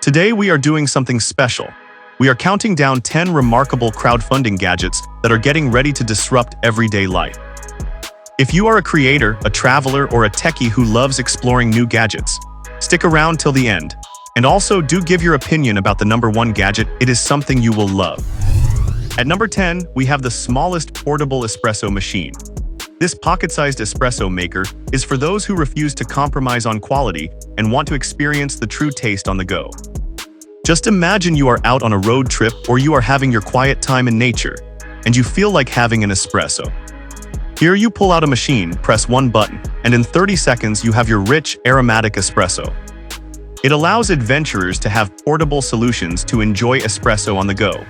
Today we are doing something special. We are counting down 10 remarkable crowdfunding gadgets that are getting ready to disrupt everyday life. If you are a creator, a traveler, or a techie who loves exploring new gadgets, stick around till the end. And also do give your opinion about the number 1 gadget. It is something you will love. At number 10, we have the smallest portable espresso machine. This pocket-sized espresso maker is for those who refuse to compromise on quality and want to experience the true taste on the go. Just imagine you are out on a road trip or you are having your quiet time in nature, and you feel like having an espresso. Here you pull out a machine, press one button, and in 30 seconds you have your rich, aromatic espresso. It allows adventurers to have portable solutions to enjoy espresso on the go.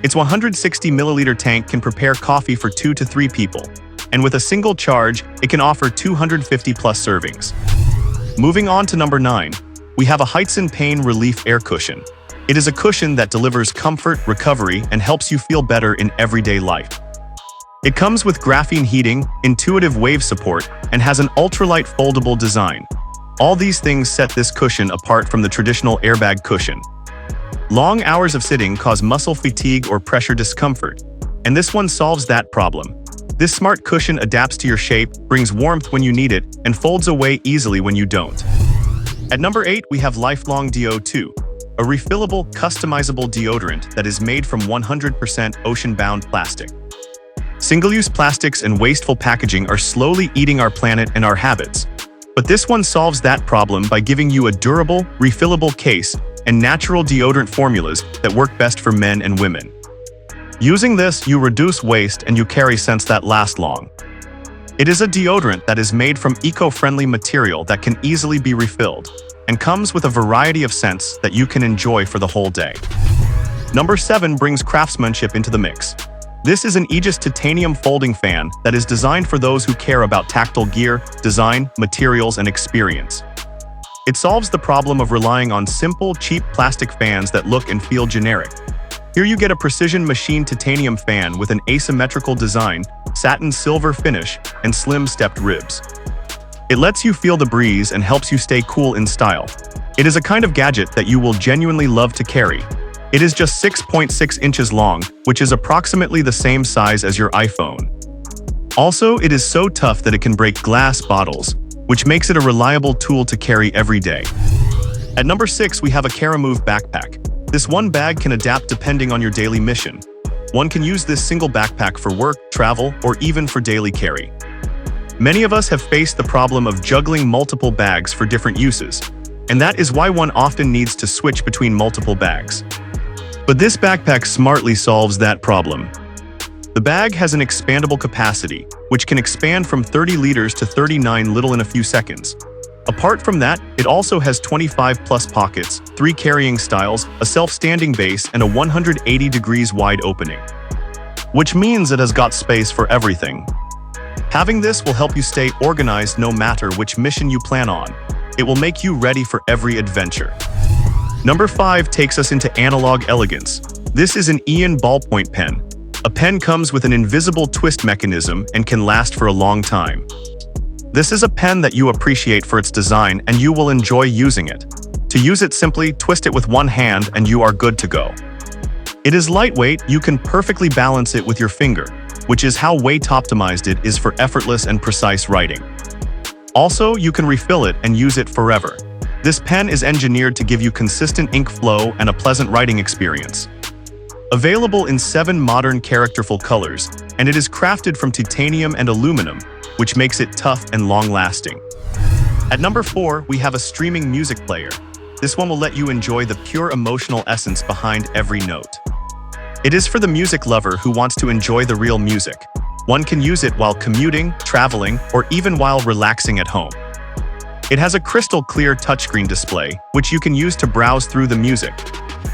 Its 160 milliliter tank can prepare coffee for 2 to 3 people, and with a single charge, it can offer 250 plus servings. Moving on to number 9, we have a Heitzen Pain Relief Air Cushion. It is a cushion that delivers comfort, recovery, and helps you feel better in everyday life. It comes with graphene heating, intuitive wave support, and has an ultralight foldable design. All these things set this cushion apart from the traditional airbag cushion. Long hours of sitting cause muscle fatigue or pressure discomfort, and this one solves that problem. This smart cushion adapts to your shape, brings warmth when you need it, and folds away easily when you don't. At number 8, we have Lifelong Deo 2, a refillable, customizable deodorant that is made from 100% ocean-bound plastic. Single-use plastics and wasteful packaging are slowly eating our planet and our habits. But this one solves that problem by giving you a durable, refillable case and natural deodorant formulas that work best for men and women. Using this, you reduce waste and you carry scents that last long. It is a deodorant that is made from eco-friendly material that can easily be refilled, and comes with a variety of scents that you can enjoy for the whole day. Number 7 brings craftsmanship into the mix. This is an Aegis titanium folding fan that is designed for those who care about tactile gear, design, materials, and experience. It solves the problem of relying on simple, cheap plastic fans that look and feel generic. Here you get a precision machined titanium fan with an asymmetrical design, satin silver finish, and slim stepped ribs. It lets you feel the breeze and helps you stay cool in style. It is a kind of gadget that you will genuinely love to carry. It is just 6.6 inches long, which is approximately the same size as your iPhone. Also, it is so tough that it can break glass bottles, which makes it a reliable tool to carry every day. At number 6, we have a Caramove backpack. This one bag can adapt depending on your daily mission. One can use this single backpack for work, travel, or even for daily carry. Many of us have faced the problem of juggling multiple bags for different uses, and that is why one often needs to switch between multiple bags. But this backpack smartly solves that problem. The bag has an expandable capacity, which can expand from 30 liters to 39 liters in a few seconds. Apart from that, it also has 25 plus pockets, 3 carrying styles, a self-standing base, and a 180 degrees wide opening. Which means it has got space for everything. Having this will help you stay organized no matter which mission you plan on. It will make you ready for every adventure. Number 5 takes us into analog elegance. This is an Ian ballpoint pen. A pen comes with an invisible twist mechanism and can last for a long time. This is a pen that you appreciate for its design and you will enjoy using it. To use it, simply twist it with one hand and you are good to go. It is lightweight, you can perfectly balance it with your finger, which is how weight-optimized it is for effortless and precise writing. Also, you can refill it and use it forever. This pen is engineered to give you consistent ink flow and a pleasant writing experience. Available in 7 modern characterful colors, and it is crafted from titanium and aluminum, which makes it tough and long-lasting. At number 4, we have a streaming music player. This one will let you enjoy the pure emotional essence behind every note. It is for the music lover who wants to enjoy the real music. One can use it while commuting, traveling, or even while relaxing at home. It has a crystal clear touchscreen display, which you can use to browse through the music.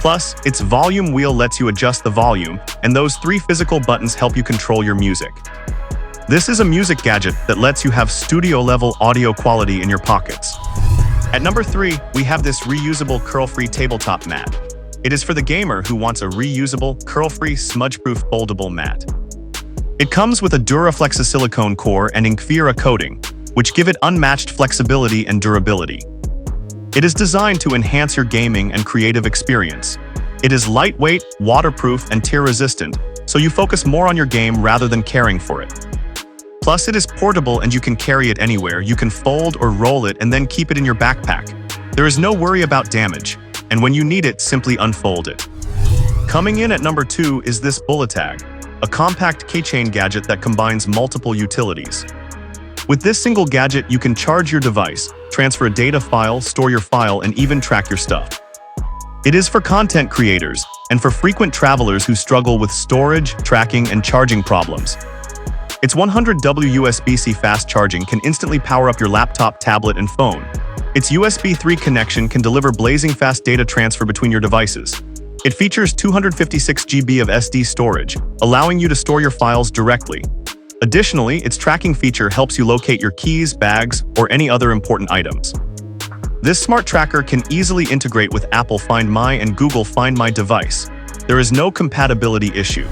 Plus, its volume wheel lets you adjust the volume, and those 3 physical buttons help you control your music. This is a music gadget that lets you have studio-level audio quality in your pockets. At number 3, we have this reusable curl-free tabletop mat. It is for the gamer who wants a reusable, curl-free, smudge-proof foldable mat. It comes with a Duraflex silicone core and Inkfira coating, which give it unmatched flexibility and durability. It is designed to enhance your gaming and creative experience. It is lightweight, waterproof, and tear-resistant, so you focus more on your game rather than caring for it. Plus, it is portable and you can carry it anywhere. You can fold or roll it and then keep it in your backpack. There is no worry about damage, and when you need it, simply unfold it. Coming in at number 2 is this bullet tag, a compact keychain gadget that combines multiple utilities. With this single gadget, you can charge your device, transfer a data file, store your file, and even track your stuff. It is for content creators and for frequent travelers who struggle with storage, tracking, and charging problems. Its 100W USB-C fast charging can instantly power up your laptop, tablet, and phone. Its USB 3 connection can deliver blazing fast data transfer between your devices. It features 256 GB of SD storage, allowing you to store your files directly. Additionally, its tracking feature helps you locate your keys, bags, or any other important items. This smart tracker can easily integrate with Apple Find My and Google Find My device. There is no compatibility issue.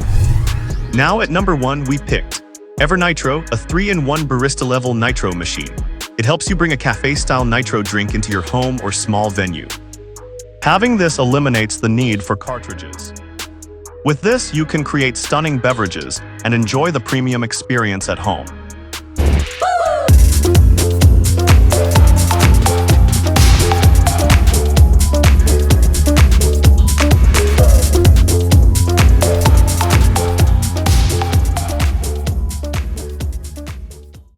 Now at number 1 we picked Nitro, a 3-in-1 Barista-Level Nitro machine. It helps you bring a cafe-style Nitro drink into your home or small venue. Having this eliminates the need for cartridges. With this, you can create stunning beverages and enjoy the premium experience at home.